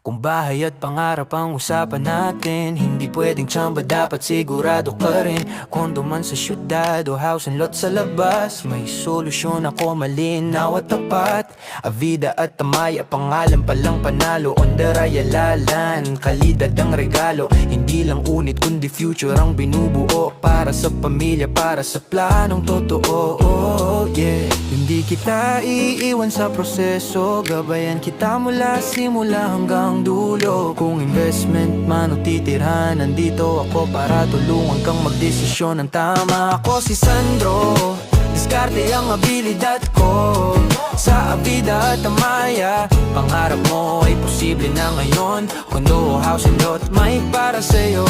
Kung bahay at pangarap ang usapan natin, hindi pwedeng tsamba, dapat sigurado ka rin. Kondo man sa syudad o house and lot sa labas, may solusyon ako, malinaw at tapat. Avida at Tamaya, pangalan palang panalo. On the Rayalalan, kalidad ang regalo. Hindi lang unit kundi future ang binubuo. Para sa pamilya, para sa planong totoo, yeah. Hindi kita iiwan sa proseso, gabayan kita mula simula hanggang dulo. Kung investment man o titirhan, nandito ako para tulungan kang magdesisyon ng tama. Ako si Sandro, diskarte ang abilidad ko. Sa Avida at Tamaya, pangarap mo ay posible na ngayon. Kondo, house and lot, may para sa'yo.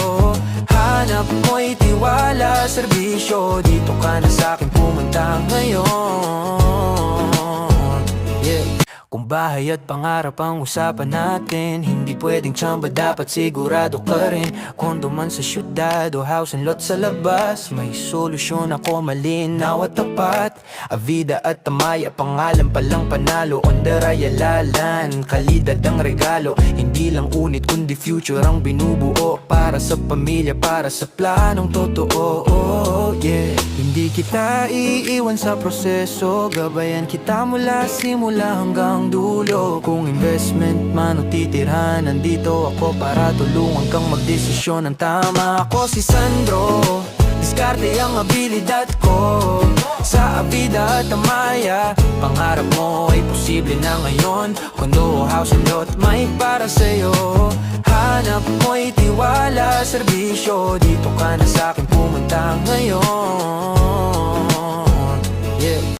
Hanap mo'y tiwala, serbisyo, dito ka na sa'kin pumunta ngayon. Yeah. Kung bahay at pangarap ang usapan natin, hindi pwedeng tsamba, dapat sigurado ka rin. Kondo man sa syudad o house and lot sa labas, may solusyon ako, malinaw at tapat. Avida at Tamaya, pangalan palang panalo. On the Rayalalan, kalidad ang regalo. Hindi lang unit kundi future ang binubuo. Para sa pamilya, para sa planong totoo, yeah. Hindi kita iiwan sa proseso, gabayan kita mula simula hanggang dulo. Kung investment man o titirhan, nandito ako para tulungan kang magdesisyon ng tama. Ako si Sandro, diskarte ang abilidad ko. Sa Avida at Tamaya, pangarap mo ay posible na ngayon. Kondo, house and lot, may para sa'yo. Hanap mo'y tiwala, serbisyo, dito ka na sa'kin pumunta ngayon. Yeah.